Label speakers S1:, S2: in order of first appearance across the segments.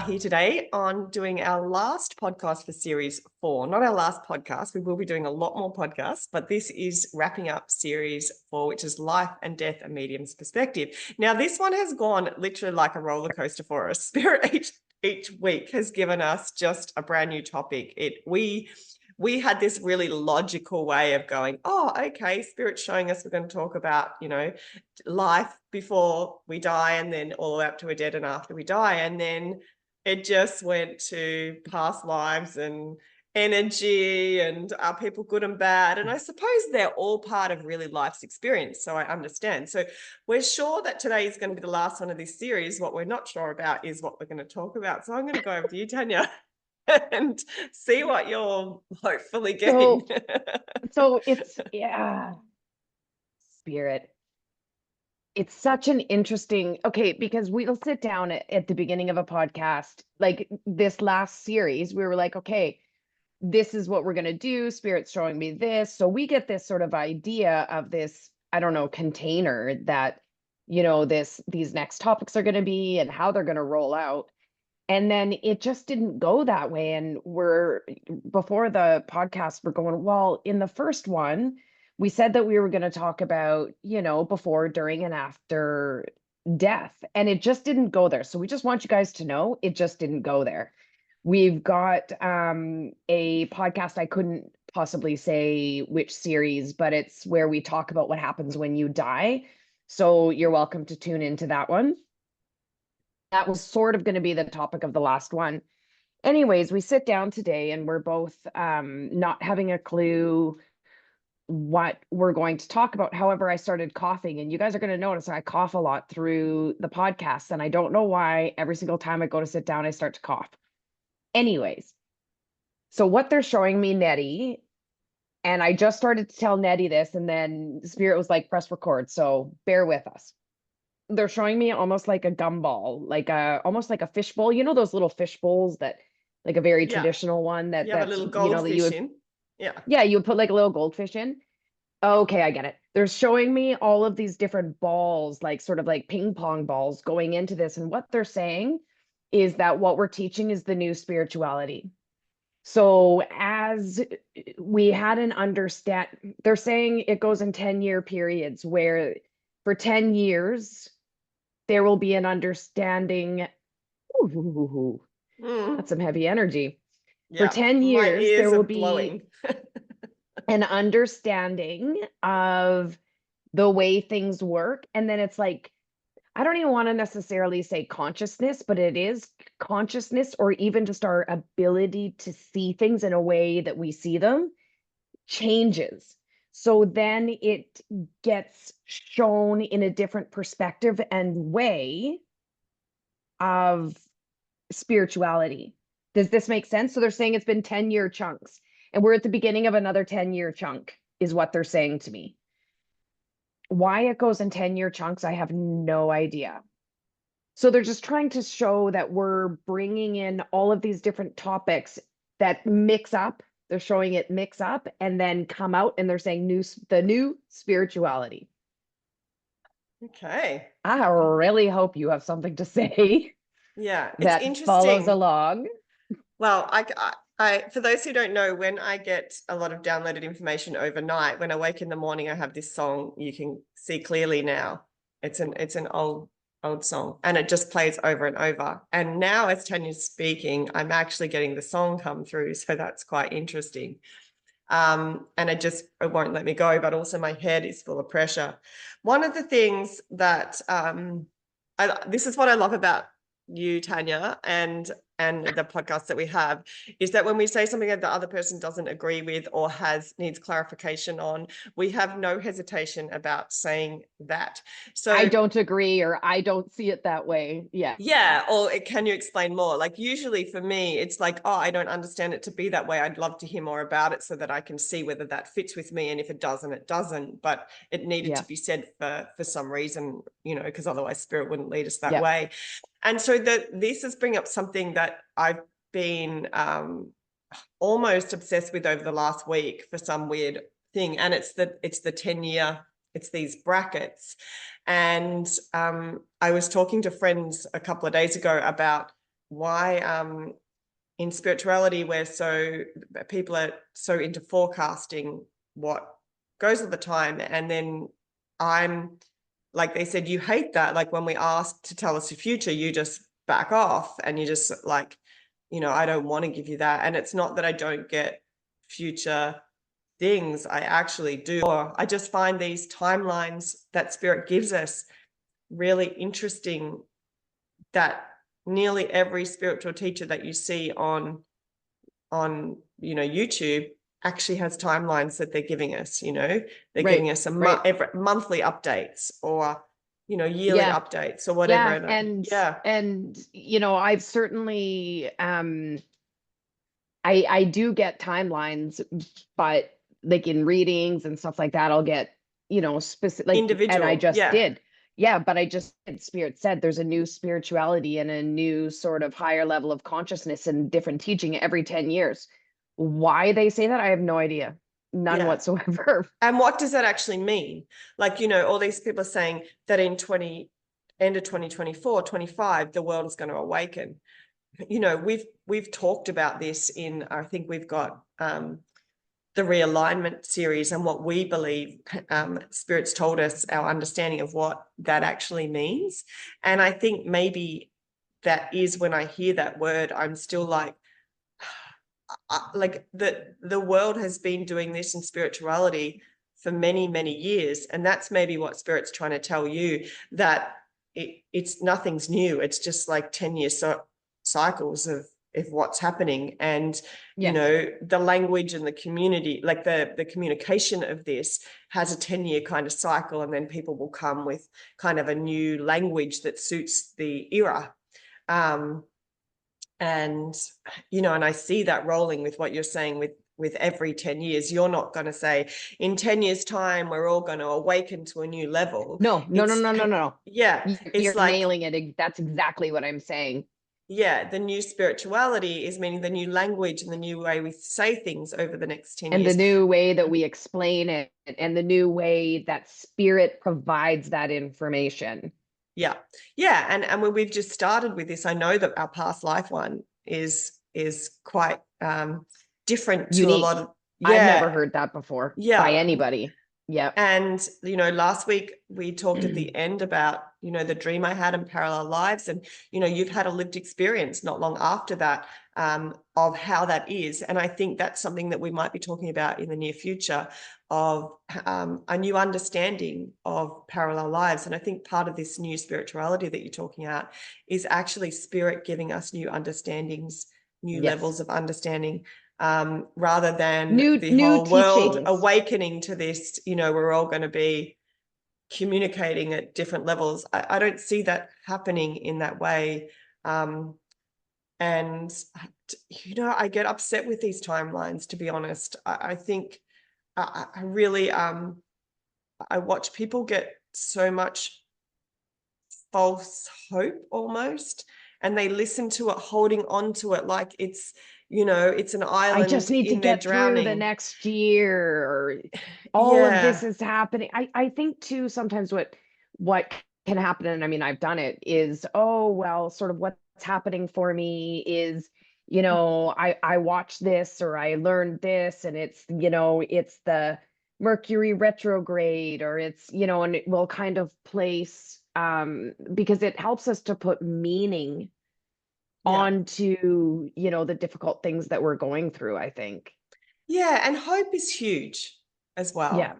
S1: here today on doing our last podcast for series 4. Not our last podcast. We will be doing a lot more podcasts, but this is wrapping up series 4, which is Life and Death, a Medium's Perspective. Now, this one has gone literally like a roller coaster for us. Spirit each week has given us just a brand new topic. We had this really logical way of going, oh, okay, Spirit's showing us we're going to talk about, life before we die, and then all the way up to we're dead and after we die. And then it just went to past lives and energy and are people good and bad? And I suppose they're all part of really life's experience. So I understand. So we're sure that today is going to be the last one of this series. What we're not sure about is what we're going to talk about. So I'm going to go over to you, Tanya, and see what you're hopefully getting.
S2: So it's, Spirit. It's such an interesting, because we'll sit down at the beginning of a podcast, like this last series, we were like, okay, this is what we're going to do. Spirit's showing me this. So we get this sort of idea of this, I don't know, container that, these next topics are going to be and how they're going to roll out. And then it just didn't go that way. And before the podcast, we're going, well, in the first one, we said that we were going to talk about, before, during, and after death. And it just didn't go there. So we just want you guys to know it just didn't go there. We've got a podcast, I couldn't possibly say which series, but it's where we talk about what happens when you die. So you're welcome to tune into that one. That was sort of going to be the topic of the last one. Anyways, we sit down today and we're both not having a clue what we're going to talk about. However, I started coughing, and you guys are going to notice I cough a lot through the podcast, and I don't know why every single time I go to sit down, I start to cough. Anyways, so what they're showing me, Nettie, and I just started to tell Nettie this, and then Spirit was like, press record, so bear with us. They're showing me almost like a gumball, almost like a fish bowl. You know those little fish bowls that, like a very traditional one
S1: you have a little goldfish in.
S2: Yeah, you would put like a little goldfish in. Okay, I get it. They're showing me all of these different balls, like sort of like ping pong balls going into this. And what they're saying is that what we're teaching is the new spirituality. So as we had they're saying it goes in 10-year periods where for 10 years, there will be an understanding. Ooh, that's some heavy energy. For 10 years, there will be an understanding of the way things work. And then it's like, I don't even want to necessarily say consciousness, but it is consciousness, or even just our ability to see things in a way that we see them changes. So then it gets shown in a different perspective and way of spirituality. Does this make sense? So they're saying it's been 10-year chunks, and we're at the beginning of another 10-year chunk, is what they're saying to me. Why it goes in 10-year chunks, I have no idea. So they're just trying to show that we're bringing in all of these different topics that mix up. They're showing it mix up and then come out, and they're saying the new spirituality.
S1: Okay.
S2: I really hope you have something to say.
S1: Yeah, it's
S2: that
S1: interesting.
S2: Follows along.
S1: Well, I for those who don't know, when I get a lot of downloaded information overnight, when I wake in the morning, I have this song you can see clearly now. It's an old song, and it just plays over and over. And now, as Tanya's speaking, I'm actually getting the song come through, so that's quite interesting. And it won't let me go, but also my head is full of pressure. One of the things that this is what I love about you, Tanya, and the podcast that we have, is that when we say something that the other person doesn't agree with or needs clarification on, we have no hesitation about saying that. So
S2: I don't agree, or I don't see it that way.
S1: Yeah. Or can you explain more? Like, usually for me, it's like, oh, I don't understand it to be that way. I'd love to hear more about it so that I can see whether that fits with me. And if it doesn't, it doesn't. But it needed to be said for some reason, because otherwise Spirit wouldn't lead us that way. And so this is bringing up something that I've been almost obsessed with over the last week for some weird thing. And it's the 10-year, it's these brackets. And I was talking to friends a couple of days ago about in spirituality people are so into forecasting what goes at the time, and then I'm like, they said, you hate that, like when we ask to tell us the future, you just back off and you just like, I don't want to give you that. And it's not that I don't get future things, I actually do. Or I just find these timelines that spirit gives us really interesting, that nearly every spiritual teacher that you see on YouTube actually has timelines that they're giving us. They're giving us every monthly updates, or yearly updates, or whatever.
S2: And I've certainly I do get timelines, but like in readings and stuff like that, I'll get, specific, like,
S1: individual.
S2: and I just did. Yeah, but I just, Spirit said there's a new spirituality and a new sort of higher level of consciousness and different teaching every 10 years. Why they say that, I have no idea. None whatsoever.
S1: And what does that actually mean? Like, all these people are saying that in end of 2024, 25, the world is going to awaken. We've talked about this I think we've got the realignment series, and what we believe Spirit's told us, our understanding of what that actually means. And I think maybe that is, when I hear that word, I'm still like the world has been doing this in spirituality for many, many years. And that's maybe what Spirit's trying to tell you, that it's nothing's new. It's just like 10-year cycles of what's happening. And the language and the community, like the communication of this, has a 10-year kind of cycle, and then people will come with kind of a new language that suits the era. And I see that rolling with what you're saying with every 10 years. You're not going to say in 10 years time we're all going to awaken to a new level.
S2: No.
S1: Yeah,
S2: you're like nailing it. That's exactly what I'm saying.
S1: Yeah, the new spirituality is meaning the new language and the new way we say things over the next 10
S2: years. And the new way that we explain it, and the new way that Spirit provides that information.
S1: Yeah. And when we've just started with this, I know that our past life one is quite different to
S2: unique.
S1: A lot of.
S2: I've never heard that before by anybody. Yeah.
S1: And, last week we talked at the end about, the dream I had in parallel lives. And, you've had a lived experience not long after that of how that is. And I think that's something that we might be talking about in the near future, of a new understanding of parallel lives. And I think part of this new spirituality that you're talking about is actually Spirit giving us new understandings, new levels of understanding, rather than the whole world awakening to this, we're all going to be communicating at different levels. I don't see that happening in that way. And, I get upset with these timelines, to be honest. I think I really, I watch people get so much false hope almost, and they listen to it, holding on to it like it's, it's an island.
S2: I just need to get through the next year, or all of this is happening. I think too, sometimes what can happen, and I mean, I've done it, is, oh, well, sort of what's happening for me is, I watched this, or I learned this, and it's, it's the Mercury retrograde, or it's, and it will kind of place, because it helps us to put meaning onto, the difficult things that we're going through, I think.
S1: Yeah. And hope is huge as well.
S2: Yeah.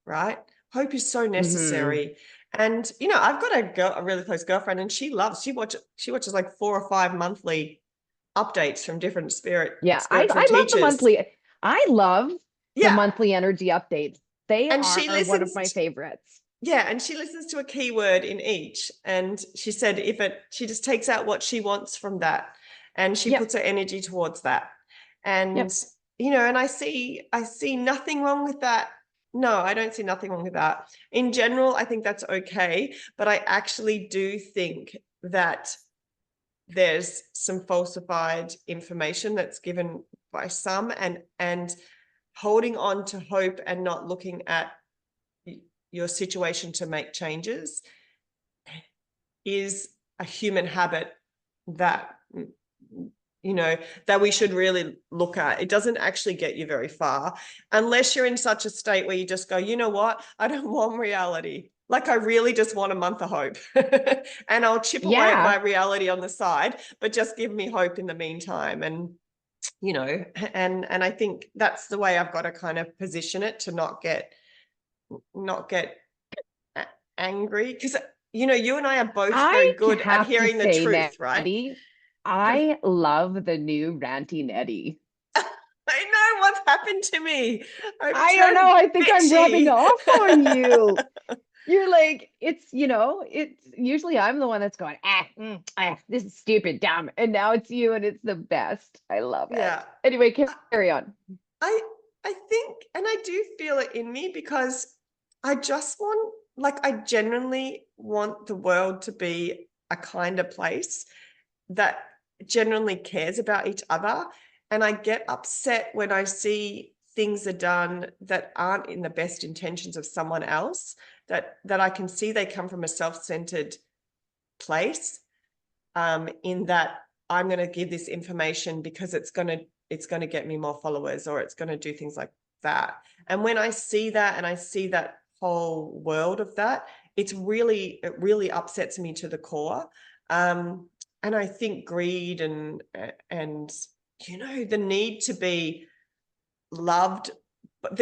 S1: Right. Hope is so necessary. And, I've got a really close girlfriend, and she watches like 4 or 5 monthly updates from different spiritual teachers.
S2: Love the monthly. I love the monthly energy updates. They are one of my favorites.
S1: Yeah, and she listens to a keyword in each, and she said she just takes out what she wants from that, and she puts her energy towards that. And and I see nothing wrong with that. No, I don't see nothing wrong with that. In general, I think that's okay, but I actually do think that there's some falsified information that's given by some, and holding on to hope and not looking at your situation to make changes is a human habit that you know, that we should really look at. It doesn't actually get you very far unless you're in such a state where you just go, you know what, I don't want reality. Like I really just want a month of hope. And I'll chip away at my
S2: Yeah.
S1: reality on the side, but just give me hope in the meantime. And you know, and I think that's the way I've got to kind of position it, to not get angry, because you know, you and I are both very
S2: I
S1: good at
S2: have to
S1: hearing the
S2: say,
S1: truth, right?
S2: Nettie, I love the new ranty Nettie.
S1: I know what's happened to me. I've
S2: I don't know.
S1: turned
S2: I think I'm rubbing
S1: bitchy.
S2: off on you. You're like, it's usually I'm the one that's going, this is stupid, dumb. And now it's you and it's the best. I love
S1: Yeah.
S2: it. Anyway,
S1: I
S2: carry on.
S1: I I think, and I do feel it in me, because I just want, like, I genuinely want the world to be a kinder place that genuinely cares about each other. And I get upset when I see things are done that aren't in the best intentions of someone else, that I can see they come from a self-centered place, in that I'm going to give this information because it's going to get me more followers, or it's going to do things like that. And when I see that, and I see that whole world of that, it really upsets me to the core. Um, and I think greed and you know, the need to be loved, but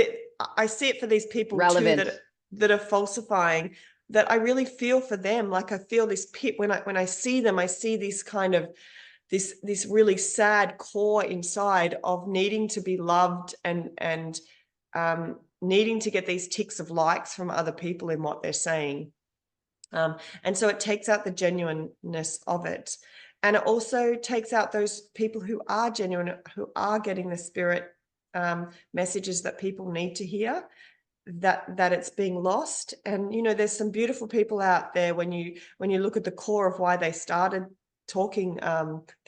S1: I see it for these people too
S2: Relevant.
S1: that are falsifying, that I really feel for them. Like I feel this pit when I see them. I see this kind of this really sad core inside of needing to be loved, and needing to get these ticks of likes from other people in what they're saying. And so it takes out the genuineness of it. And it also takes out those people who are genuine, who are getting the spirit messages that people need to hear, that it's being lost. And you know, there's some beautiful people out there, when you look at the core of why they started talking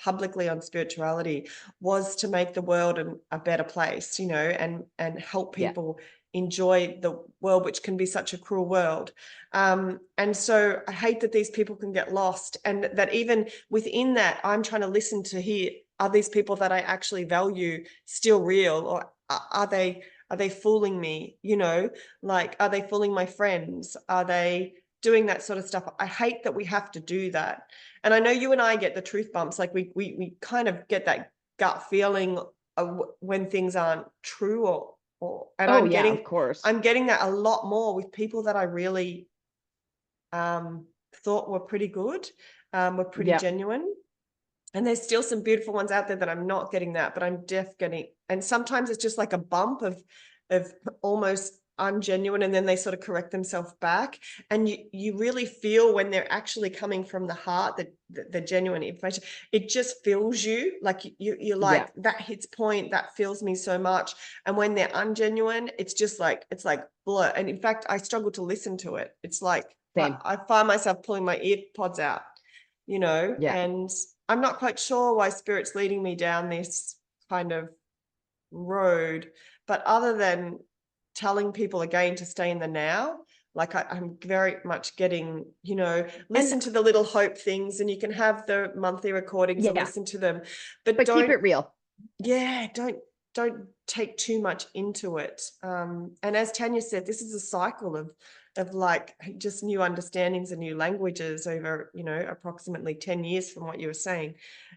S1: publicly on spirituality, was to make the world a better place, you know, and help
S2: Yeah.
S1: people enjoy the world, which can be such a cruel world. And so I hate that these people can get lost, and that even within that, I'm trying to listen to hear, are these people that I actually value still real, or are they fooling me? You know, like, are they fooling my friends? Are they doing that sort of stuff? I hate that we have to do that. And I know you and I get the truth bumps. Like we kind of get that gut feeling of when things aren't true, and
S2: Oh,
S1: I'm
S2: yeah, of
S1: getting
S2: course.
S1: I'm getting that a lot more with people that I really um thought were pretty good, were pretty
S2: Yep.
S1: genuine. And there's still some beautiful ones out there that I'm not getting that, but I'm getting. And sometimes it's just like a bump of almost ungenuine, and then they sort of correct themselves back. And you really feel when they're actually coming from the heart, the genuine information. It just fills you, like you're
S2: Yeah.
S1: like, that hits point, that fills me so much. And when they're ungenuine, it's like blur. And in fact, I struggle to listen to it. It's like
S2: Same.
S1: I find myself pulling my ear pods out, you know.
S2: Yeah.
S1: And I'm not quite sure why spirit's leading me down this kind of road, but other than telling people again to stay in the now, like I'm very much getting, you know,
S2: And
S1: listen to the little hope things, and you can have the monthly recordings and
S2: yeah,
S1: listen to them, but
S2: but keep
S1: don't,
S2: it real.
S1: yeah, don't take too much into it. And as Tanya said, this is a cycle of like just new understandings and new languages over, you know, approximately 10 years from what you were saying.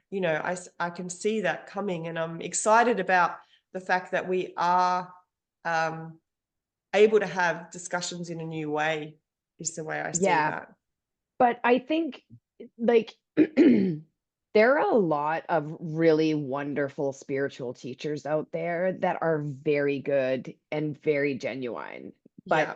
S1: You know, I can see that coming, and I'm excited about the fact that we are um, able to have discussions in a new way, is the way I see
S2: Yeah.
S1: that.
S2: But I think like there are a lot of really wonderful spiritual teachers out there that are very good and very genuine. But
S1: Yeah.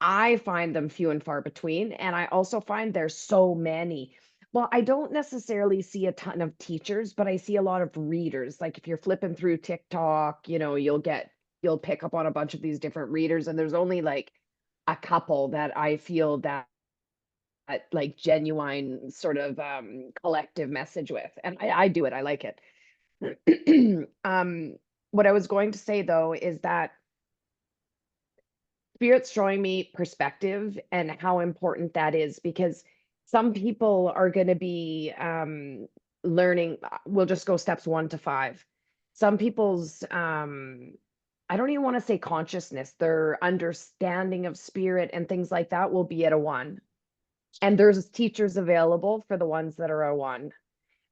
S2: I find them few and far between. And I also find there's so many. Well, I don't necessarily see a ton of teachers, but I see a lot of readers. Like if you're flipping through TikTok, you'll pick up on a bunch of these different readers, and there's only like a couple that I feel that like genuine sort of collective message with. And I do it. I like it. What I was going to say though is that Spirit's showing me perspective and how important that is, because some people are going to be learning, we'll just go steps 1 to 5. Some people's, I don't even want to say consciousness, their understanding of spirit and things like that will be at a 1. And there's teachers available for the ones that are a 1.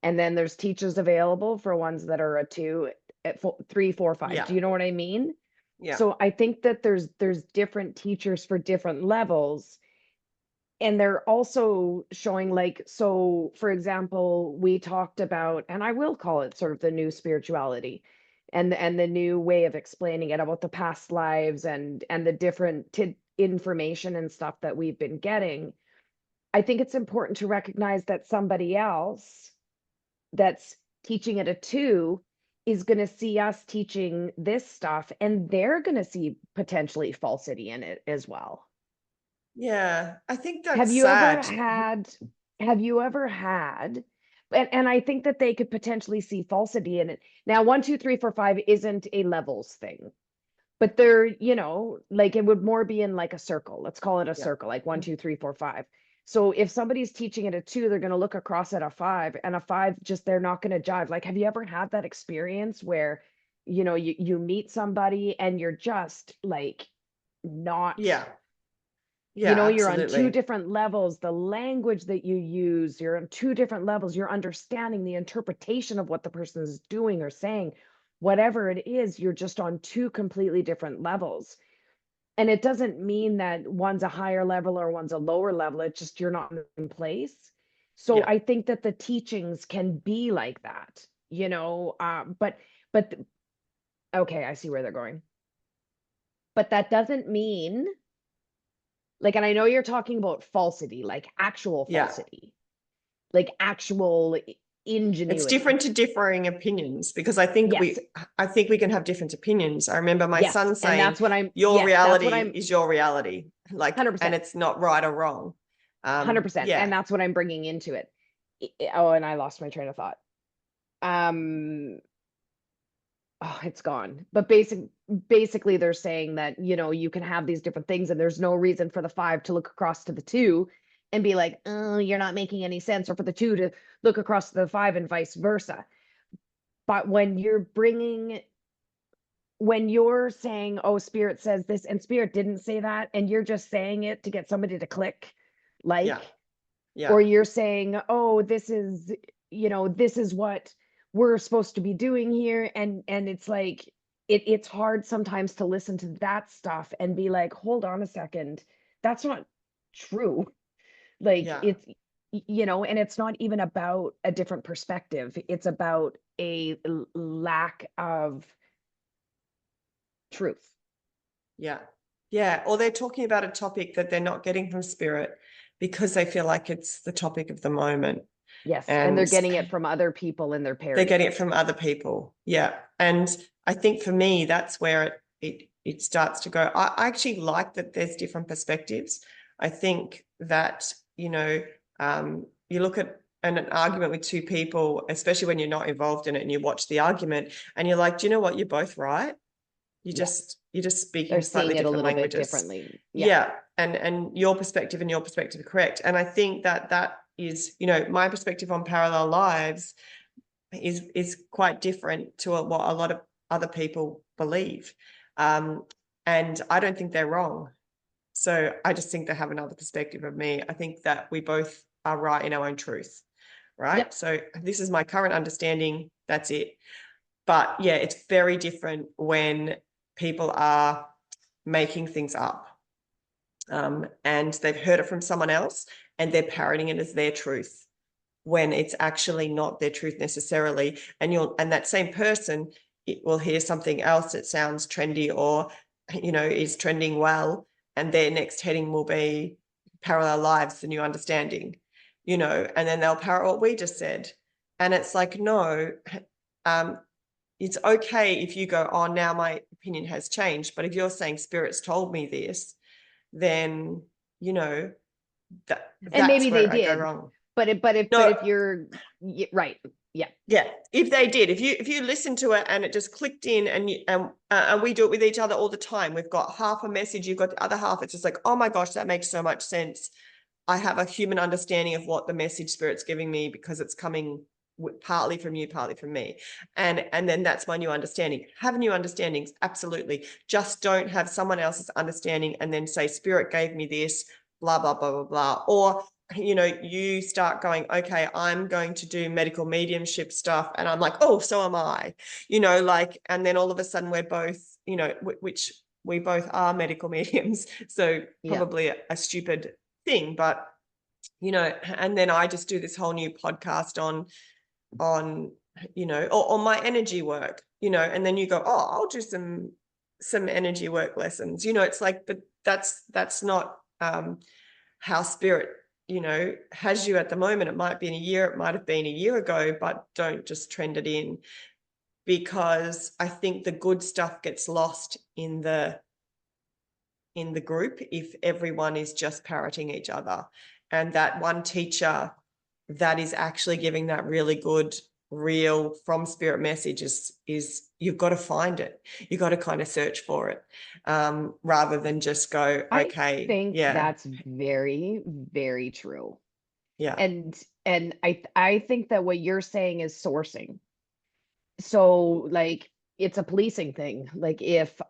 S2: And then there's teachers available for ones that are a 2, at 3, 4, 5.
S1: Yeah.
S2: Do you know what I mean?
S1: Yeah.
S2: So I think that there's different teachers for different levels. And they're also showing, like, so for example, we talked about, and I will call it sort of the new spirituality and the new way of explaining it about the past lives and the different information and stuff that we've been getting. I think it's important to recognize that somebody else that's teaching at a 2 is going to see us teaching this stuff, and they're going to see potentially falsity in it as well.
S1: Yeah. I think
S2: Have
S1: that's
S2: you ever
S1: sad.
S2: had, have you ever had, and I think that they could potentially see falsity in it. Now, 1, 2, 3, 4, 5 isn't a levels thing, but they're, like it would more be in like a circle. Let's call it a
S1: Yeah.
S2: circle, like 1, 2, 3, 4, 5. So if somebody's teaching at a 2, they're going to look across at a 5, and a 5 just, they're not going to jive. Like, have you ever had that experience where, you meet somebody and you're just like not,
S1: Yeah. Yeah,
S2: you're on 2
S1: absolutely.
S2: different levels, the language that you use, you're on 2 different levels, you're understanding the interpretation of what the person is doing or saying, whatever it is, you're just on 2 completely different levels. And it doesn't mean that one's a higher level or one's a lower level, it's just you're not in place. So
S1: Yeah.
S2: I think that the teachings can be like that, but okay, I see where they're going. But that doesn't mean, like, and I know you're talking about falsity, like actual
S1: Yeah.
S2: falsity, like actual
S1: It's
S2: ingenuity.
S1: different to differing opinions, because
S2: Yes,
S1: I think we can have different opinions. I remember my
S2: yes.
S1: son
S2: And
S1: saying,
S2: that's what I'm,
S1: your
S2: yes, that's what
S1: reality
S2: I'm
S1: is your reality. Like, and
S2: 100%,
S1: it's not right or wrong.
S2: 100%. And
S1: Yeah.
S2: that's what I'm bringing into it. Oh, and I lost my train of thought. Um, oh, it's gone. But basically they're saying that, you can have these different things and there's no reason for the 5 to look across to the 2 and be like, oh, you're not making any sense, or for the 2 to look across to the 5 and vice versa. But when you're saying, oh, spirit says this and spirit didn't say that, and you're just saying it to get somebody to click,
S1: Yeah.
S2: like,
S1: Yeah.
S2: or you're saying, oh, this is what we're supposed to be doing here, and it's like, it's hard sometimes to listen to that stuff and be like, hold on a second, that's not true. Like,
S1: Yeah.
S2: it's, and it's not even about a different perspective, it's about a lack of truth.
S1: Yeah. Yeah. Or they're talking about a topic that they're not getting from spirit because they feel like it's the topic of the moment.
S2: Yes, and they're
S1: And
S2: getting it from other people and they're
S1: they're
S2: parroting
S1: getting it
S2: it.
S1: from other people. Yeah. And I think for me, that's where it starts to go. I actually like that there's different perspectives. I think that, you look at an argument with 2 people, especially when you're not involved in it, and you watch the argument and you're like, do you know what? You're both right.
S2: Yeah,
S1: You're just
S2: they're
S1: speaking slightly
S2: seeing it a
S1: different
S2: little bit
S1: languages.
S2: differently. Yeah.
S1: Yeah. And your perspective are correct. And I think that is, my perspective on parallel lives is quite different to what a lot of other people believe. And I don't think they're wrong. So I just think they have another perspective of me. I think that we both are right in our own truth, right?
S2: Yep.
S1: So this is my current understanding. That's it. But yeah, it's very different when people are making things up, and they've heard it from someone else and they're parroting it as their truth, when it's actually not their truth necessarily. And that same person, it will hear something else that sounds trendy or, is trending well, and their next heading will be parallel lives, the new understanding, and then they'll parrot what we just said. And it's like, no, it's okay if you go, oh, now my opinion has changed. But if you're saying spirits told me this, then,
S2: And
S1: that's
S2: maybe they
S1: where I go
S2: did,
S1: wrong.
S2: but
S1: No,
S2: if you're right. Yeah.
S1: yeah, if they did, if you listen to it and it just clicked in, and we do it with each other all the time. We've got half a message, you've got the other half. It's just like, oh my gosh, that makes so much sense. I have a human understanding of what the message spirit's giving me because it's coming partly from you, partly from me. And then that's my new understanding. Have new understandings, absolutely. Just don't have someone else's understanding and then say, spirit gave me this, blah, blah, blah, blah, blah. Or, you know, you start going, okay, I'm going to do medical mediumship stuff. And I'm like, oh, so am I, you know, like, and then all of a sudden we're both, you know, which we both are medical mediums. So
S2: Yeah.
S1: probably a stupid thing, but, you know, and then I just do this whole new podcast on, you know, or my energy work, you know, and then you go, oh, I'll do some energy work lessons, you know. It's like, but that's not how spirit, you know, has you at the moment. It might be in a year, it might have been a year ago, but don't just trend it in, because I think the good stuff gets lost in the group if everyone is just parroting each other. And that one teacher that is actually giving that really good, real from spirit message is you've got to find it. You've got to kind of search for it, rather than just go,
S2: I
S1: okay,
S2: think
S1: yeah,
S2: that's very, very true.
S1: yeah,
S2: And I think that what you're saying is sourcing. So like it's a policing thing. Like if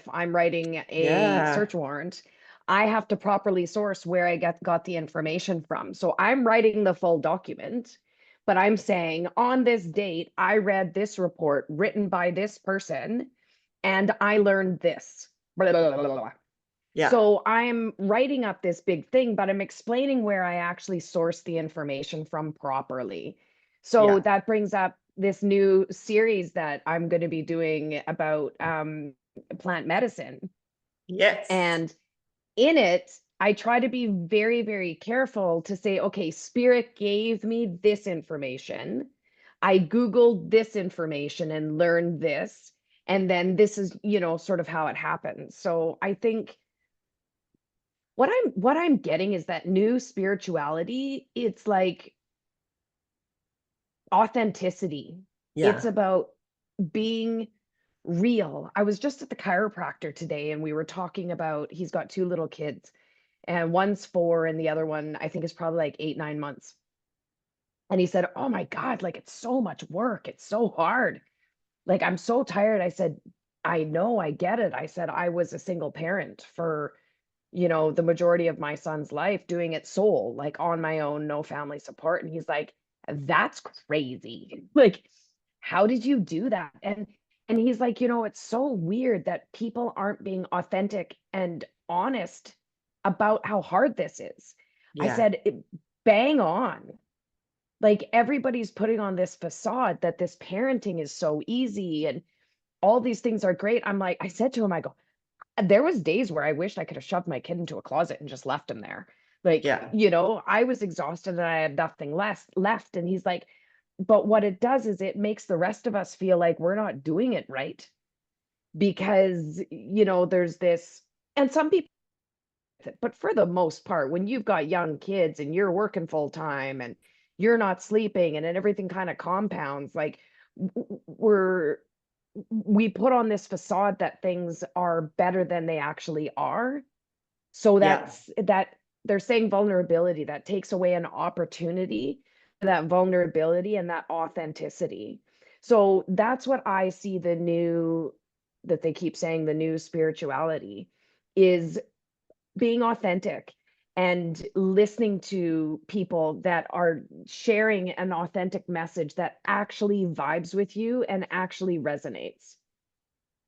S2: I'm writing a
S1: yeah,
S2: search warrant, I have to properly source where I got the information from. So I'm writing the full document, but I'm saying on this date, I read this report written by this person and I learned this. Blah, blah, blah, blah, blah.
S1: yeah,
S2: So I'm writing up this big thing, but I'm explaining where I actually sourced the information from properly. So
S1: yeah,
S2: that brings up this new series that I'm going to be doing about plant medicine.
S1: yes,
S2: And in it, I try to be very, very careful to say, okay, spirit gave me this information. I Googled this information and learned this. And then this is, you know, sort of how it happens. So I think what I'm getting is that new spirituality, it's like authenticity. It's
S1: yeah,
S2: about being real. I was just at the chiropractor today and we were talking about he's got two little kids and one's 4 and the other one I think is probably like 8, 9 months. And he said, "Oh my God, like it's so much work. It's so hard. Like I'm so tired." I said, "I know, I get it." I said, "I was a single parent for the majority of my son's life doing it sole, like on my own, no family support." And he's like, "That's crazy." Like, how did you do that? And he's like, it's so weird that people aren't being authentic and honest about how hard this is. I
S1: yeah,
S2: said, bang on. Like everybody's putting on this facade that this parenting is so easy and all these things are great. I'm like, I said to him, I go, there was days where I wished I could have shoved my kid into a closet and just left him there. Like,
S1: yeah,
S2: I was exhausted and I had nothing less left. And he's like, but what it does is it makes the rest of us feel like we're not doing it right because, there's this, and some people, but for the most part, when you've got young kids and you're working full time and you're not sleeping and then everything kind of compounds, like we're we put on this facade that things are better than they actually are. So
S1: yeah,
S2: that they're saying vulnerability that takes away an opportunity, that vulnerability and that authenticity. So that's what I see the new, that they keep saying the new spirituality is being authentic and listening to people that are sharing an authentic message that actually vibes with you and actually resonates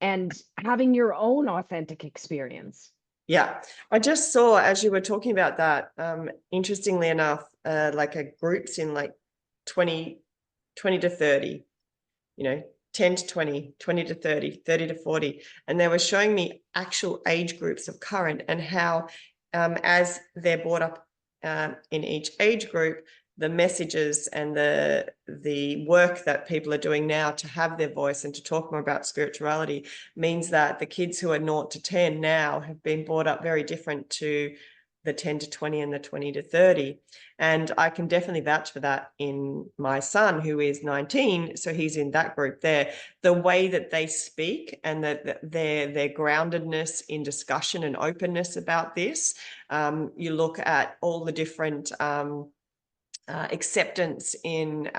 S2: and having your own authentic experience.
S1: yeah. I just saw, as you were talking about that, interestingly enough, like a groups in like 20 20 to 30, you know, 10 to 20, 20 to 30, 30 to 40. And they were showing me actual age groups of current and how, as they're brought up in each age group, the messages and the work that people are doing now to have their voice and to talk more about spirituality means that the kids who are 0 to 10 now have been brought up very different to the 10 to 20 and the 20 to 30. And I can definitely vouch for that in my son, who is 19. So he's in that group there. The way that they speak and their groundedness in discussion and openness about this. You look at all the different acceptance in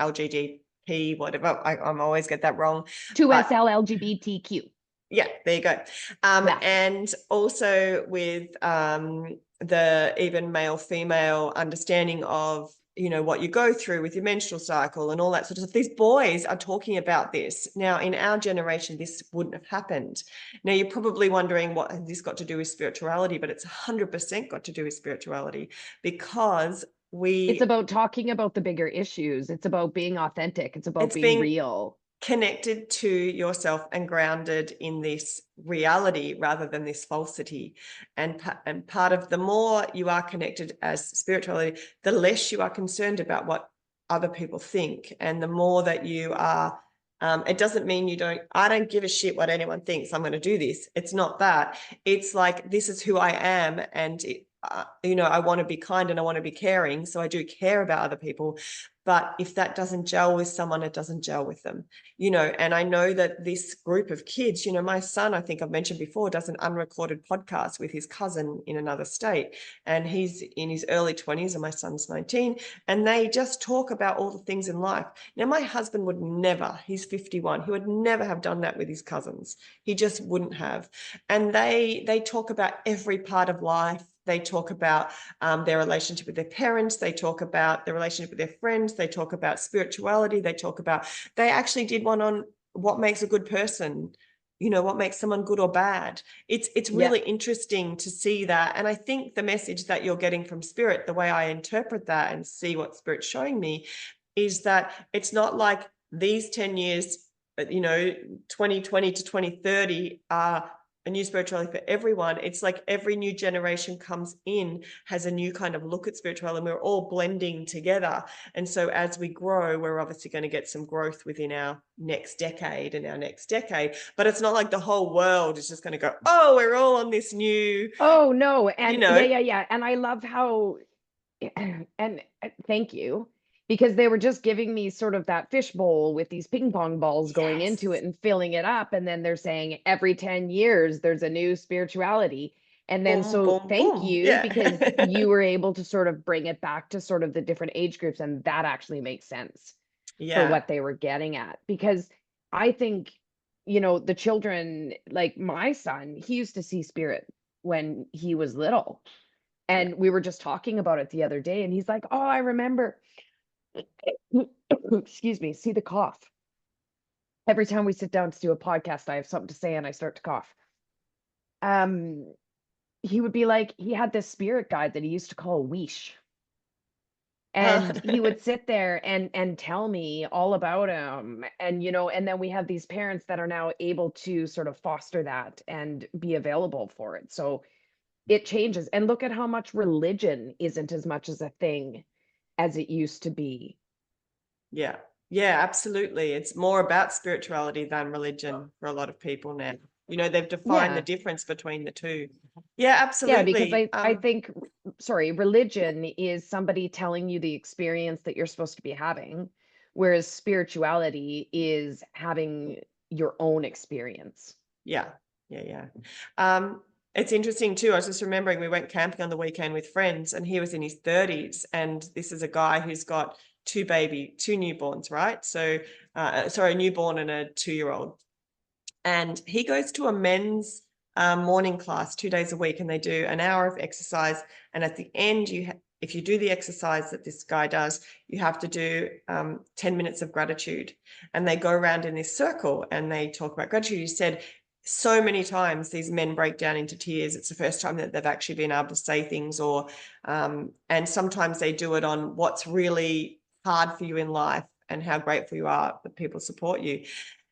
S1: whatever. I'm always get that wrong.
S2: 2SL LGBTQ.
S1: Yeah, there you go.
S2: Yeah.
S1: And also with the even male female understanding of, you know, what you go through with your menstrual cycle and all that sort of stuff. These boys are talking about this. Now, in our generation, this wouldn't have happened. Now, you're probably wondering, what has this got to do with spirituality? But it's 100% got to do with spirituality, because
S2: It's about talking about the bigger issues. It's about being authentic. It's about being
S1: being
S2: real.
S1: connected to yourself and grounded in this reality rather than this falsity. And part of, the more you are connected as spirituality, the less you are concerned about what other people think, and the more that you are it doesn't mean I don't give a shit what anyone thinks, I'm going to do this. It's not that. It's like, this is who I am, and you know, I want to be kind and I want to be caring, so I do care about other people. But if that doesn't gel with someone, it doesn't gel with them, you know. And I know that this group of kids, you know, my son, I think I've mentioned before, does an unrecorded podcast with his cousin in another state, and he's in his early 20s and my son's 19, and they just talk about all the things in life. Now, my husband would never, he's 51, he would never have done that with his cousins. He just wouldn't have. And they talk about every part of life. They talk about their relationship with their parents. They talk about their relationship with their friends. They talk about spirituality. They actually did one on what makes a good person, you know, what makes someone good or bad. It's really interesting to see that. And I think the message that you're getting from Spirit, the way I interpret that and see what Spirit's showing me, is that it's not like these 10 years, you know, 2020 to 2030 are a new spirituality for everyone. It's like every new generation comes in, has a new kind of look at spirituality, and we're all blending together. And so as we grow, we're obviously going to get some growth within our next decade and our next decade. But it's not like the whole world is just going to go, oh, we're all on this new.
S2: Oh no. And
S1: you know,
S2: yeah. And I love how, and thank you, because they were just giving me sort of that fishbowl with these ping pong balls going into it
S1: yes,
S2: and filling it up. And then they're saying every 10 years there's a new spirituality. And then
S1: boom,
S2: so
S1: boom,
S2: thank
S1: boom.
S2: you, because
S1: Yeah.
S2: you were able to sort of bring it back to sort of the different age groups. And that actually makes sense for
S1: Yeah.
S2: what they were getting at. Because I think, you know, the children, like my son, he used to see spirit when he was little.
S1: Yeah.
S2: And we were just talking about it the other day, and he's like, "Oh, I remember." Excuse me, see the cough. Every time we sit down to do a podcast, I have something to say and I start to cough. Um, he would be like, he had this spirit guide that he used to call Weesh. And he would sit there and tell me all about him. And, you know, and then we have these parents that are now able to sort of foster that and be available for it. So it changes. And look at how much religion isn't as much as a thing as it used to be.
S1: Yeah. Yeah, absolutely. It's more about spirituality than religion for a lot of people now. You know, they've defined the
S2: Yeah.
S1: difference between the two. Yeah,
S2: Yeah, because
S1: absolutely.
S2: I think, sorry, religion is somebody telling you the experience that you're supposed to be having, whereas spirituality is having your own experience.
S1: Yeah. Yeah, yeah. It's interesting too. I was just remembering we went camping on the weekend with friends, and he was in his 30s, and this is a guy who's got two newborns, right? So sorry, a newborn and a 2-year-old. And he goes to a men's morning class 2 days a week, and they do an hour of exercise. And at the end, if you do the exercise that this guy does, you have to do 10 minutes of gratitude. And they go around in this circle and they talk about gratitude. He said so many times these men break down into tears. It's the first time that they've actually been able to say things, or and sometimes they do it on what's really hard for you in life and how grateful you are that people support you.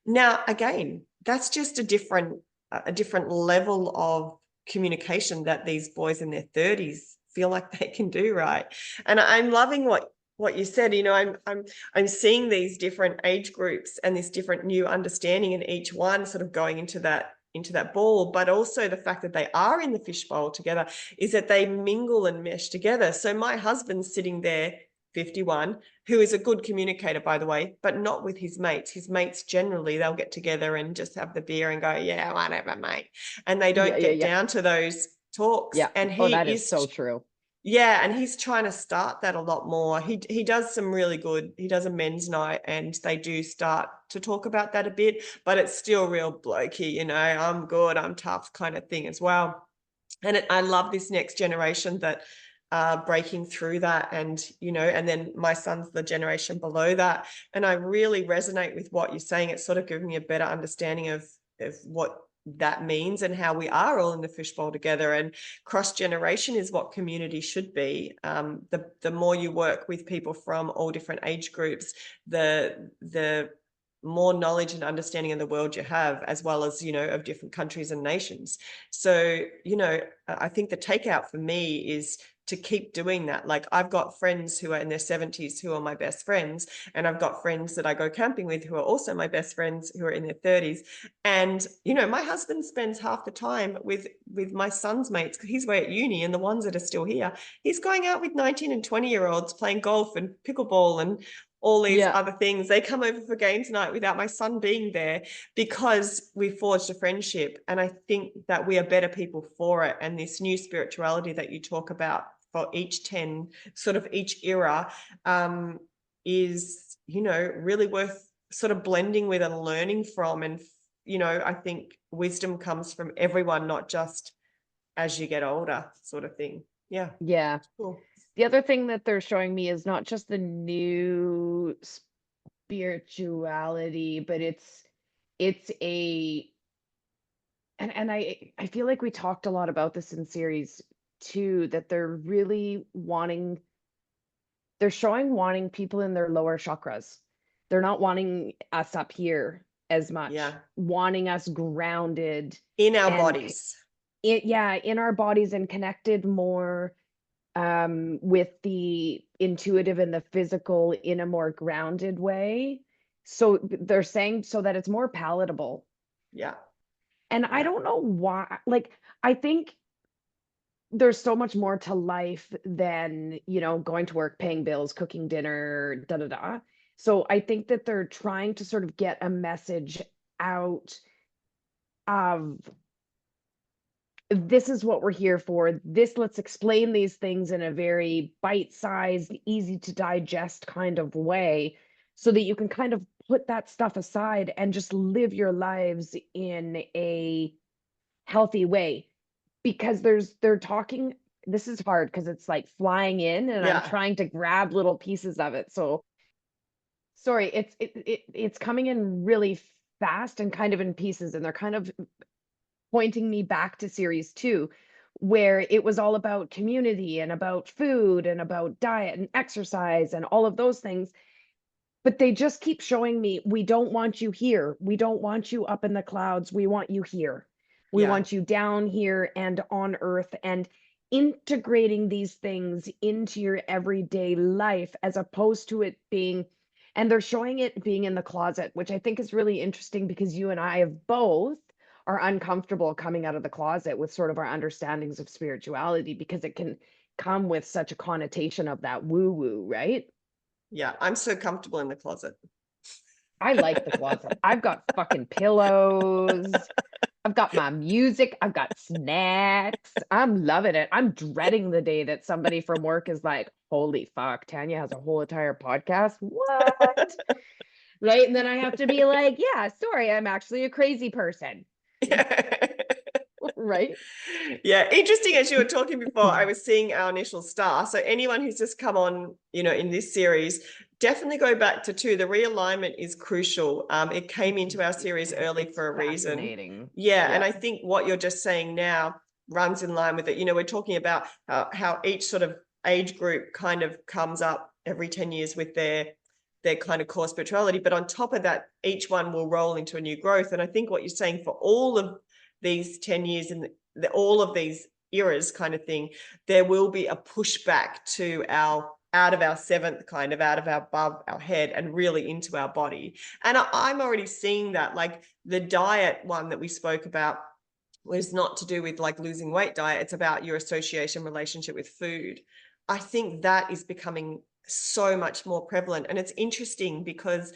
S1: Now, again, that's just a different level of communication that these boys in their 30s feel like they can do, right? And I'm loving what you said. You know, I'm seeing these different age groups and this different new understanding in each one sort of going into that ball, but also the fact that they are in the fishbowl together is that they mingle and mesh together. So my husband's sitting there, 51, who is a good communicator, by the way, but not with his mates. His mates, generally, they'll get together and just have the beer and go, yeah, whatever, mate. And they don't get
S2: Yeah.
S1: down to those talks.
S2: Yeah.
S1: And
S2: Oh,
S1: he
S2: that is
S1: is,
S2: so true.
S1: Yeah, and he's trying to start that a lot more. He does some really good. He does a men's night, and they do start to talk about that a bit, but it's still real blokey, you know, I'm good, I'm tough kind of thing as well. And I love this next generation that are breaking through that, and you know, and then my son's the generation below that, and I really resonate with what you're saying. It's sort of giving me a better understanding of what that means and how we are all in the fishbowl together, and cross generation is what community should be. The more you work with people from all different age groups, the more knowledge and understanding of the world you have, as well as, you know, of different countries and nations. So, you know, I think the takeout for me is to keep doing that. Like, I've got friends who are in their 70s who are my best friends, and I've got friends that I go camping with who are also my best friends who are in their 30s. And, you know, my husband spends half the time with my son's mates, because he's away at uni, and the ones that are still here, he's going out with 19 and 20-year-olds playing golf and pickleball and all these
S2: Yeah.
S1: other things. They come over for games night without my son being there, because we forged a friendship. And I think that we are better people for it. And this new spirituality that you talk about for each 10, sort of each era, is, you know, really worth sort of blending with and learning from. And, you know, I think wisdom comes from everyone, not just as you get older, sort of thing. Yeah.
S2: Yeah.
S1: Cool.
S2: The other thing that they're showing me is not just the new spirituality, but it's a and I feel like we talked a lot about this in series 2, that they're really wanting they're showing wanting people in their lower chakras. They're not wanting us up here as much,
S1: Yeah.
S2: wanting us grounded
S1: In our
S2: and
S1: bodies.
S2: in our bodies and connected more with the intuitive and the physical in a more grounded way. So they're saying so that it's more palatable.
S1: Yeah.
S2: And I
S1: Yeah.
S2: don't know why, like, I think there's so much more to life than, you know, going to work, paying bills, cooking dinner, da da da. So I think that they're trying to sort of get a message out of this is what we're here for. This, let's explain these things in a very bite-sized, easy to digest kind of way, so that you can kind of put that stuff aside and just live your lives in a healthy way. Because they're talking, this is hard because it's like flying in and I'm
S1: Yeah.
S2: trying to grab little pieces of it. So sorry, it's coming in really fast and kind of in pieces, and they're kind of pointing me back to series 2, where it was all about community and about food and about diet and exercise and all of those things. But they just keep showing me, we don't want you here. We don't want you up in the clouds. We want you here. We
S1: Yeah.
S2: want you down here and on earth, and integrating these things into your everyday life, as opposed to it being, and they're showing it being in the closet, which I think is really interesting because you and I have both are uncomfortable coming out of the closet with sort of our understandings of spirituality, because it can come with such a connotation of that woo woo, right?
S1: Yeah. I'm so comfortable in the closet.
S2: I like the closet. I've got fucking pillows. I've got my music. I've got snacks. I'm loving it. I'm dreading the day that somebody from work is like, holy fuck, Tanya has a whole entire podcast. What? Right? And then I have to be like, yeah, sorry, I'm actually a crazy person. Right?
S1: Yeah, interesting. As you were talking before, I was seeing our initial star. So anyone who's just come on, you know, in this series, definitely go back to 2. The realignment is crucial. It came into our series early
S2: It's
S1: for a reason.
S2: fascinating.
S1: Yeah, and
S2: Yeah.
S1: I think what you're just saying now runs in line with it. You know, we're talking about how each sort of age group kind of comes up every 10 years with their kind of core spirituality, but on top of that, each one will roll into a new growth. And I think what you're saying for all of these 10 years and all of these eras kind of thing, there will be a pushback to our out of our seventh, kind of out of our above our head and really into our body. And I'm already seeing that, like the diet one that we spoke about was not to do with like losing weight diet. It's about your association relationship with food. I think that is becoming so much more prevalent. And it's interesting because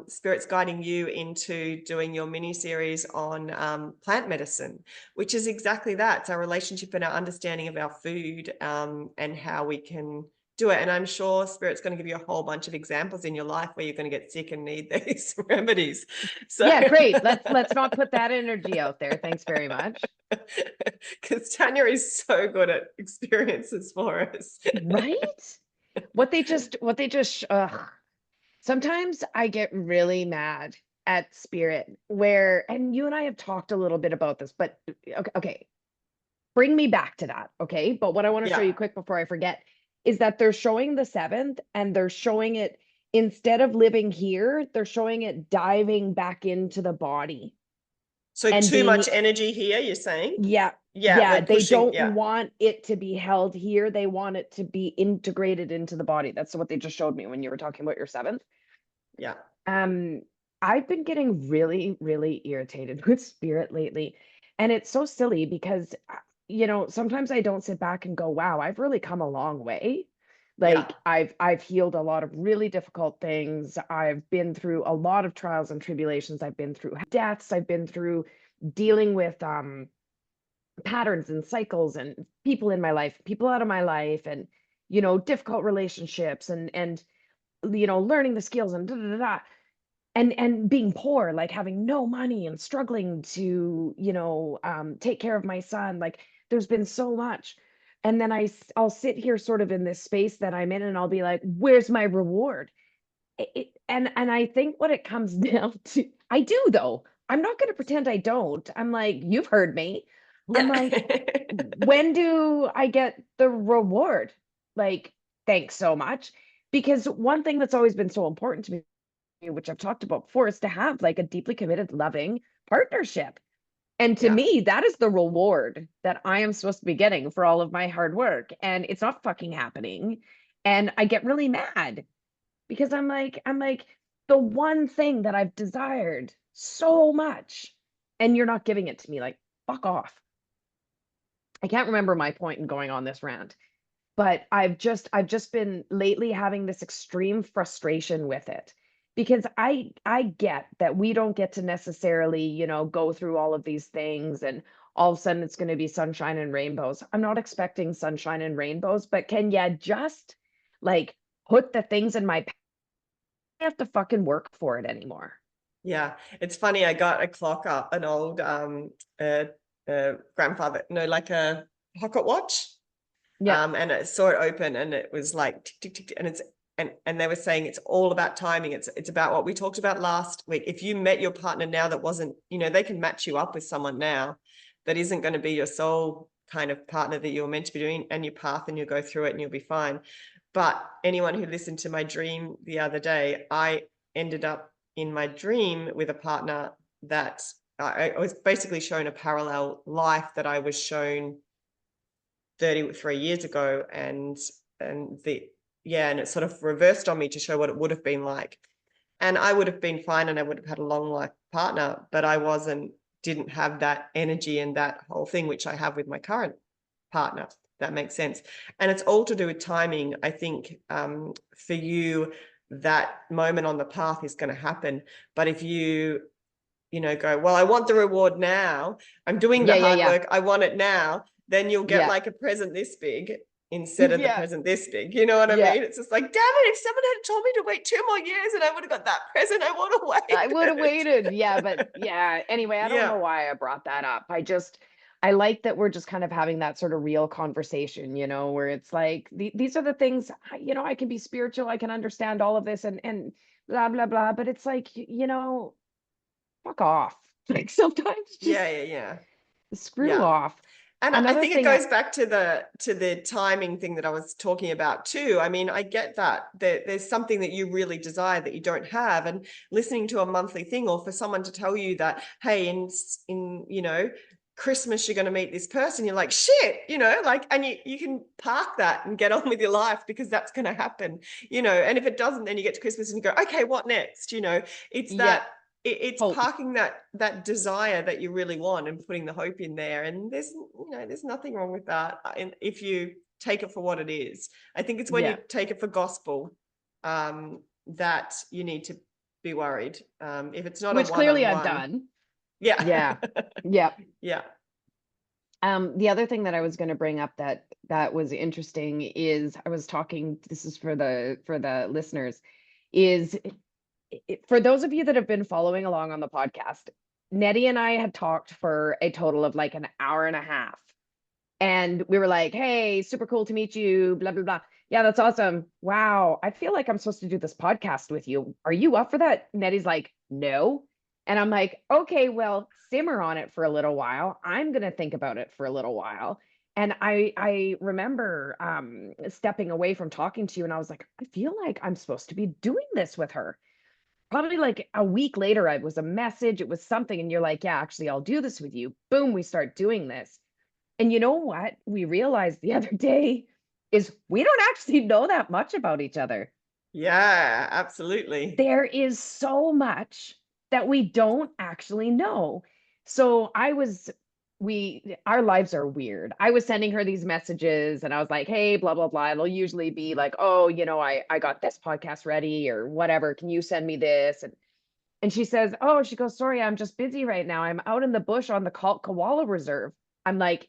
S1: Spirit's guiding you into doing your mini series on plant medicine, which is exactly that. It's our relationship and our understanding of our food, and how we can do it. And I'm sure Spirit's going to give you a whole bunch of examples in your life where you're going to get sick and need these remedies. So
S2: Yeah, great. Let's not put that energy out there. Thanks very much.
S1: because Tanya is so good at experiences for us.
S2: Right? What they just sometimes I get really mad at Spirit where, and you and I have talked a little bit about this, but okay, bring me back to that, okay? But what I want to show
S1: Yeah.
S2: you quick before I forget is that they're showing the seventh and they're showing it, instead of living here, they're showing it diving back into the body
S1: So
S2: and
S1: too
S2: being,
S1: much energy here, you're saying?
S2: yeah,
S1: Yeah,
S2: yeah,
S1: we're
S2: they
S1: pushing.
S2: don't
S1: Yeah.
S2: want it to be held here. They want it to be integrated into the body. That's what they just showed me when you were talking about your seventh.
S1: Yeah.
S2: Um, I've been getting really, really irritated with Spirit lately. And it's so silly because, sometimes I don't sit back and go, wow, I've really come a long way.
S1: Yeah.
S2: Like I've healed a lot of really difficult things. I've been through a lot of trials and tribulations. I've been through deaths. I've been through dealing with patterns and cycles and people in my life, people out of my life, and difficult relationships and learning the skills and da da da. Da and being poor, like having no money and struggling to take care of my son. Like there's been so much, and then I'll sit here sort of in this space that I'm in and I'll be like, where's my reward? And I think what it comes down to, I do though, I'm not going to pretend I don't. I'm like, you've heard me. I'm
S1: Yeah.
S2: like, when do I get the reward? Like, thanks so much. Because one thing that's always been so important to me, which I've talked about before, is to have like a deeply committed, loving partnership. And to
S1: Yeah.
S2: me, that is the reward that I am supposed to be getting for all of my hard work. And it's not fucking happening. And I get really mad because I'm like, the one thing that I've desired so much, and you're not giving it to me. Like, fuck off. I can't remember my point in going on this rant, but I've just been lately having this extreme frustration with it because I get that we don't get to necessarily, go through all of these things and all of a sudden it's going to be sunshine and rainbows. I'm not expecting sunshine and rainbows, but can you just like put the things in my I have to fucking work for it anymore.
S1: Yeah. It's funny. I got a clock up, an old uh, grandfather, no, like a pocket watch.
S2: Yeah.
S1: And I saw it open and it was like tick, tick, tick, tick, and it's and they were saying it's all about timing. It's about what we talked about last week. If you met your partner now that wasn't, they can match you up with someone now that isn't going to be your soul kind of partner that you're meant to be doing, and your path, and you'll go through it and you'll be fine. But anyone who listened to my dream the other day, I ended up in my dream with a partner that I was basically shown a parallel life that I was shown 33 years ago, and it sort of reversed on me to show what it would have been like. And I would have been fine and I would have had a long life partner, but I didn't have that energy and that whole thing which I have with my current partner. That makes sense. And it's all to do with timing. I think for you, that moment on the path is going to happen. But if you go, well, I want the reward now. I'm doing the
S2: Yeah, yeah,
S1: hard
S2: yeah.
S1: work. I want it now. Then you'll get
S2: Yeah.
S1: like a present this big instead of the
S2: Yeah.
S1: present this big. You know what I
S2: Yeah.
S1: mean? It's just like, damn it, if someone had told me to wait 2 more years and I would have got that present, I would
S2: I would have
S1: have
S2: waited. Yeah, but
S1: waited.
S2: yeah. Anyway, I don't know
S1: Yeah.
S2: why I brought that up. I like that we're just kind of having that sort of real conversation, where it's like these are the things, I can be spiritual, I can understand all of this and blah blah blah, but it's like, fuck off. Like sometimes just
S1: Yeah. Yeah. Yeah.
S2: screw
S1: Yeah.
S2: off.
S1: And I
S2: Another
S1: think it
S2: thing I
S1: goes back to the timing thing that I was talking about too. I mean, I get that there's something that you really desire that you don't have, and listening to a monthly thing, or for someone to tell you that, hey, in Christmas you're going to meet this person, you're like, shit, like, and you can park that and get on with your life because that's going to happen, and if it doesn't, then you get to Christmas and you go, okay, what next? It's
S2: yeah,
S1: that it's
S2: hope.
S1: parking that desire that you really want and putting the hope in there, and there's nothing wrong with that. And if you take it for what it is. I think it's when you
S2: Yeah.
S1: take it for gospel that you need to be worried. If it's not a
S2: Which clearly I've
S1: one-on-one.
S2: done.
S1: Yeah.
S2: Yeah. Yeah.
S1: Yeah.
S2: The other thing that I was going to bring up that was interesting is I was talking, this is for the listeners, is for those of you that have been following along on the podcast, Nettie and I had talked for a total of like an hour and a half. And we were like, hey, super cool to meet you, blah, blah, blah. Yeah, that's awesome. Wow. I feel like I'm supposed to do this podcast with you. Are you up for that? Nettie's like, no. And I'm like, okay, well, simmer on it for a little while. I'm going to think about it for a little while. And I remember stepping away from talking to you, and I was like, I feel like I'm supposed to be doing this with her. Probably like a week later, it was a message, it was something, and you're like, yeah, actually, I'll do this with you. Boom, we start doing this. And you know what we realized the other day is we don't actually know that much about each other.
S1: Yeah, absolutely.
S2: There is so much that we don't actually know. So our lives are weird. I was sending her these messages and I was like, hey, blah, blah, blah. It'll usually be like, oh, I got this podcast ready or whatever. Can you send me this? And she says, oh, she goes, sorry, I'm just busy right now. I'm out in the bush on the koala reserve. I'm like,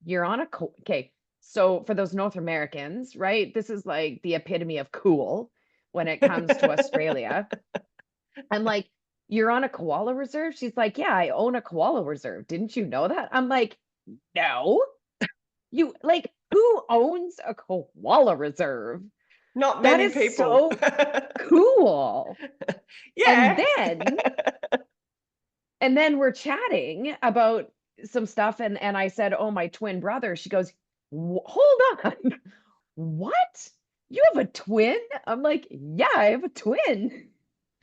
S2: you're on a okay. So for those North Americans, right? This is like the epitome of cool when it comes to Australia. I'm like, you're on a koala reserve? She's like, yeah, I own a koala reserve. Didn't you know that? I'm like, no. You like who owns a koala reserve?
S1: Not
S2: That
S1: many
S2: is
S1: people.
S2: so cool. And
S1: Yeah.
S2: then we're chatting about some stuff and I said, "Oh, my twin brother." She goes, "Hold on. What? You have a twin?" I'm like, "Yeah, I have a twin."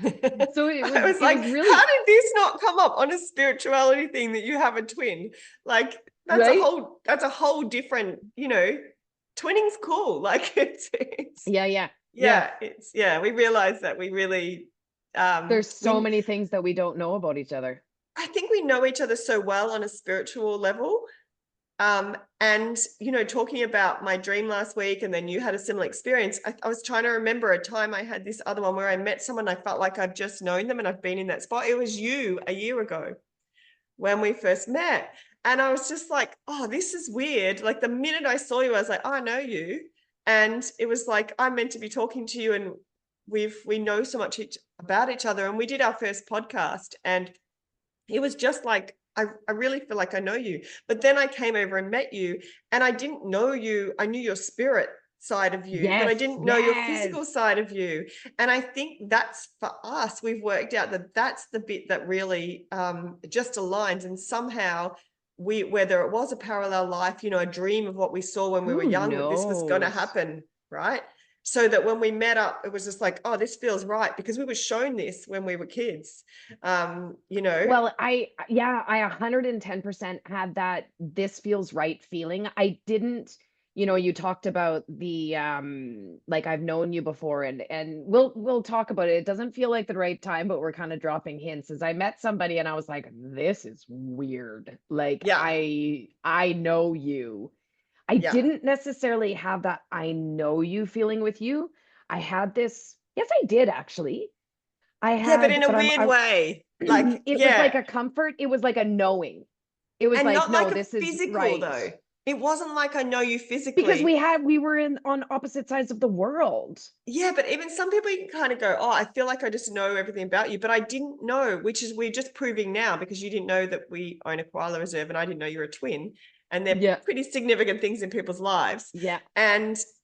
S2: So it
S1: I
S2: was
S1: was
S2: it
S1: like,
S2: was
S1: how
S2: really
S1: did this not come up on a spirituality thing that you have a twin? Like
S2: right.
S1: that's a whole different, twinning's cool. Like it's
S2: Yeah, yeah. Yeah.
S1: yeah, we realized that we really
S2: There's so
S1: we
S2: many things that we don't know about each other.
S1: I think we know each other so well on a spiritual level. And talking about my dream last week, and then you had a similar experience. I was trying to remember a time I had this other one where I met someone, I felt like I've just known them and I've been in that spot. It was you a year ago when we first met. And I was just like, oh, this is weird. Like the minute I saw you, I was like, oh, I know you. And it was like, I'm meant to be talking to you, and we know so much about each other. And we did our first podcast, and it was just like, I really feel like I know you. But then I came over and met you, and I didn't know you. I knew your spirit side of you, but I
S2: Yes,
S1: didn't know your
S2: yes.
S1: physical side of you. And I think that's for us, we've worked out that that's the bit that really just aligns. And somehow whether it was a parallel life, a dream of what we saw when we were
S2: Who
S1: young, this was going to
S2: knows?
S1: happen, right? So that when we met up, it was just like, oh, this feels right, because we were shown this when we were kids.
S2: Well, I 110% had that this feels right feeling. I didn't, you talked about the like I've known you before and we'll talk about it. It doesn't feel like the right time, but we're kind of dropping hints. As I met somebody and I was like, this is weird. Like
S1: Yeah,
S2: I know you. I
S1: yeah.
S2: didn't necessarily have that I know you feeling with you. I had this, yes, I did actually.
S1: Yeah, but in a
S2: But
S1: weird way. Like,
S2: it was
S1: yeah.
S2: like a comfort. It was like a knowing. It was
S1: And
S2: like,
S1: not
S2: no,
S1: like a
S2: this is
S1: physical,
S2: right.
S1: though. It wasn't like I know you
S2: Because
S1: physically.
S2: we were on opposite sides of the world.
S1: Yeah, but even some people, you can kind of go, oh, I feel like I just know everything about you. But I didn't know, which is we're just proving now, because you didn't know that we own a koala reserve, and I didn't know you're a twin. And they're
S2: Yeah.
S1: pretty significant things in people's lives.
S2: Yeah.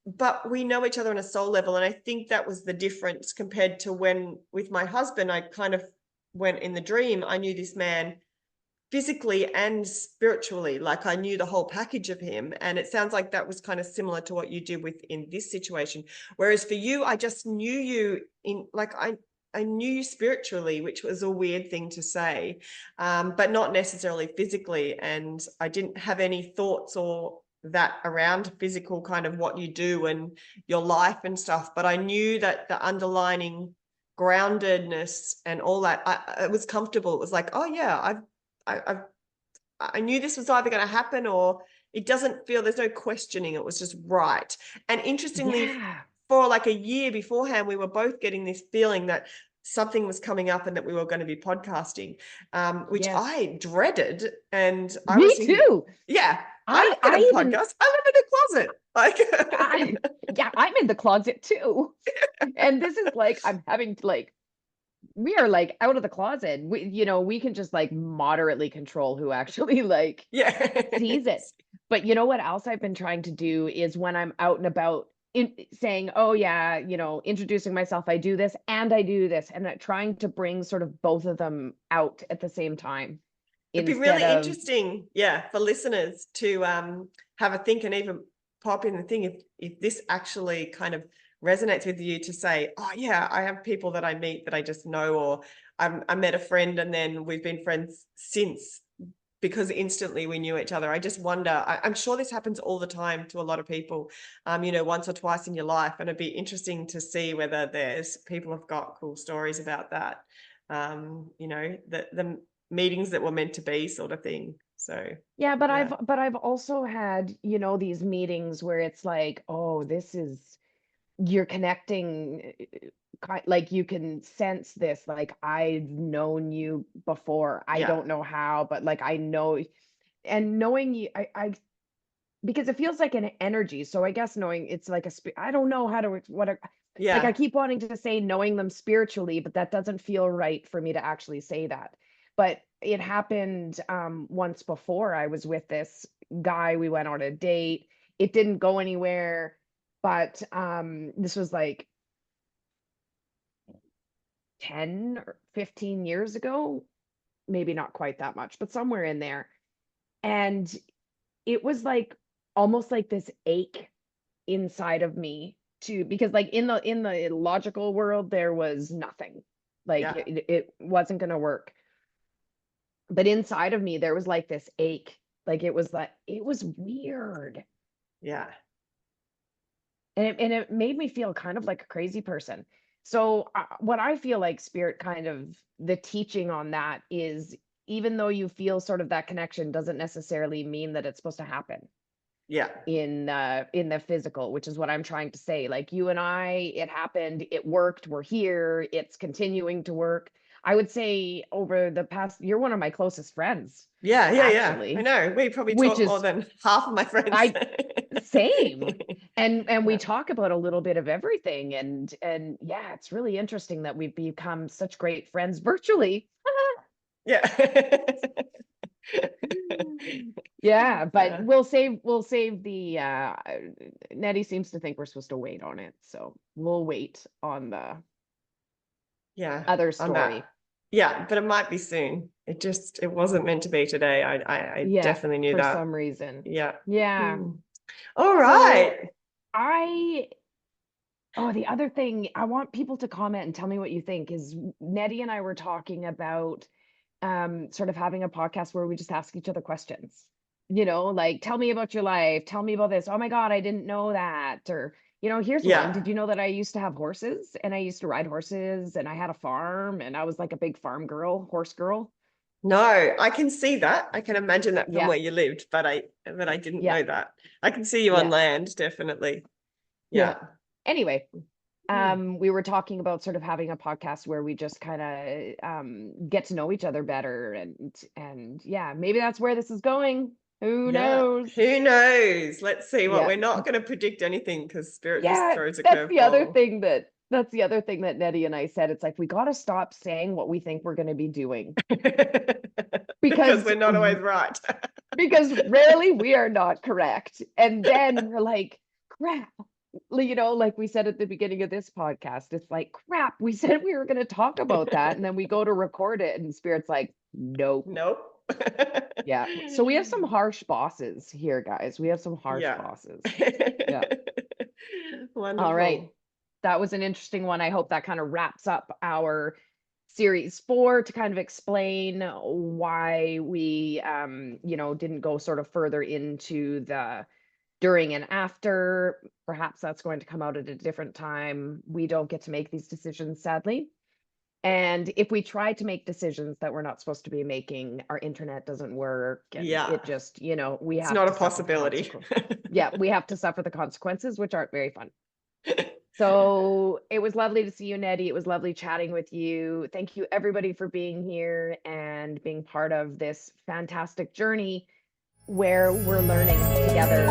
S1: But we know each other on a soul level. And I think that was the difference compared to when with my husband, I kind of went in the dream. I knew this man physically and spiritually, like I knew the whole package of him. And it sounds like that was kind of similar to what you did with in this situation. Whereas for you, I just knew you in like I knew you spiritually, which was a weird thing to say, but not necessarily physically. And I didn't have any thoughts or that around physical kind of what you do and your life and stuff. But I knew that the underlining groundedness and all that, it was comfortable. It was like, oh yeah, I knew this was either going to happen, or It doesn't feel, there's no questioning. It was just right. And interestingly,
S2: Yeah.
S1: for like a year beforehand, we were both getting this feeling that something was coming up and that we were going to be podcasting, which
S2: Yes.
S1: I dreaded. And I was
S2: Me
S1: thinking,
S2: too.
S1: yeah, I'm
S2: I
S1: not going
S2: I
S1: to
S2: even
S1: podcast. I live in a closet.
S2: I,
S1: Like,
S2: yeah, I'm in the closet too. And this is like I'm having to like we are like out of the closet. We can just like moderately control who actually like
S1: yeah.
S2: sees it. But you know what else I've been trying to do is when I'm out and about saying, "Oh yeah, introducing myself, I do this and I do this," and trying to bring sort of both of them out at the same time
S1: It'd be
S2: instead
S1: really
S2: of
S1: interesting, yeah, for listeners to have a think and even pop in the thing if this actually kind of resonates with you, to say, oh yeah, I have people that I meet that I just know, or I met a friend and then we've been friends since because instantly we knew each other. I just wonder, I'm sure this happens all the time to a lot of people, once or twice in your life. And it'd be interesting to see whether there's people have got cool stories about that. The meetings that were meant to be, sort of thing. So
S2: Yeah, but
S1: yeah,
S2: I've also had, these meetings where it's like, "Oh, this is you're connecting like you can sense this like I've known you before. I
S1: yeah,
S2: don't know how, but like I know and knowing you I because it feels like an energy. So I guess knowing it's like I don't know how to like I
S1: yeah,
S2: keep wanting to say knowing them spiritually, but that doesn't feel right for me to actually say that. But it happened once before. I was with this guy, we went on a date. It didn't go anywhere, but this was like 10 or 15 years ago, maybe not quite that much, but somewhere in there. And it was like almost like this ache inside of me to because like in the logical world there was nothing like
S1: yeah,
S2: it wasn't going to work, but inside of me there was like this ache, like it was weird,
S1: yeah,
S2: and it made me feel kind of like a crazy person. So what I feel like spirit kind of the teaching on that is even though you feel sort of that connection doesn't necessarily mean that it's supposed to happen
S1: yeah.
S2: in the physical, which is what I'm trying to say. Like you and I, it happened, it worked, we're here, it's continuing to work. I would say over the past, you're one of my closest friends,
S1: Yeah, yeah, yeah. I
S2: actually,
S1: know. We probably
S2: which
S1: talk more
S2: is
S1: than half of my friends.
S2: I same. And we
S1: Yeah.
S2: talk about a little bit of everything, and yeah, it's really interesting that we've become such great friends virtually.
S1: Yeah.
S2: Yeah, but
S1: Yeah.
S2: we'll save the Nettie seems to think we're supposed to wait on it, so we'll wait on the
S1: Yeah.
S2: other
S1: On that.
S2: story.
S1: Yeah, but it might be soon. It wasn't meant to be today. I
S2: Yeah,
S1: definitely knew
S2: for
S1: that.
S2: some reason.
S1: Yeah.
S2: Yeah.
S1: Hmm. All
S2: So
S1: right.
S2: I the other thing I want people to comment and tell me what you think is Nettie and I were talking about sort of having a podcast where we just ask each other questions. Like tell me about your life, tell me about this. Oh my God, I didn't know that. Or, here's one.
S1: Yeah.
S2: Did you know that I used to have horses and I used to ride horses and I had a farm and I was like a big farm girl, horse girl?
S1: No, I can see that. I can imagine that from
S2: Yeah.
S1: where you lived, but I didn't
S2: Yeah.
S1: know that. I can see you on
S2: Yeah.
S1: land, definitely.
S2: Yeah.
S1: Yeah.
S2: Anyway,
S1: Hmm.
S2: we were talking about sort of having a podcast where we just kind of get to know each other better, and yeah, maybe that's where this is going. Who
S1: Yeah.
S2: knows?
S1: Who knows? Let's see what
S2: Yeah.
S1: we're not going to predict anything because Spirit just
S2: Yeah,
S1: throws a
S2: that's the other thing that Nettie and I said. It's like we got to stop saying what we think we're going to be doing
S1: because
S2: because
S1: we're not always right.
S2: because rarely we are not correct. And then we're like, crap. Like we said at the beginning of this podcast, it's like, crap, we said we were going to talk about that. And then we go to record it, and Spirit's like, nope.
S1: Nope.
S2: Yeah. So we have some harsh bosses here, guys. We have some harsh
S1: Yeah.
S2: bosses. Yeah. All right.
S1: Wonderful.
S2: That was an interesting one. I hope that kind of wraps up our series 4 to kind of explain why we didn't go sort of further into the during and after. Perhaps that's going to come out at a different time. We don't get to make these decisions, sadly. And if we try to make decisions that we're not supposed to be making, our internet doesn't work and
S1: Yeah,
S2: it just, we
S1: it's
S2: have
S1: not a
S2: to suffer the
S1: possibility.
S2: consequence. Yeah, we have to suffer the consequences, which aren't very fun. So it was lovely to see you, Nettie. It was lovely chatting with you. Thank you, everybody, for being here and being part of this fantastic journey where we're learning together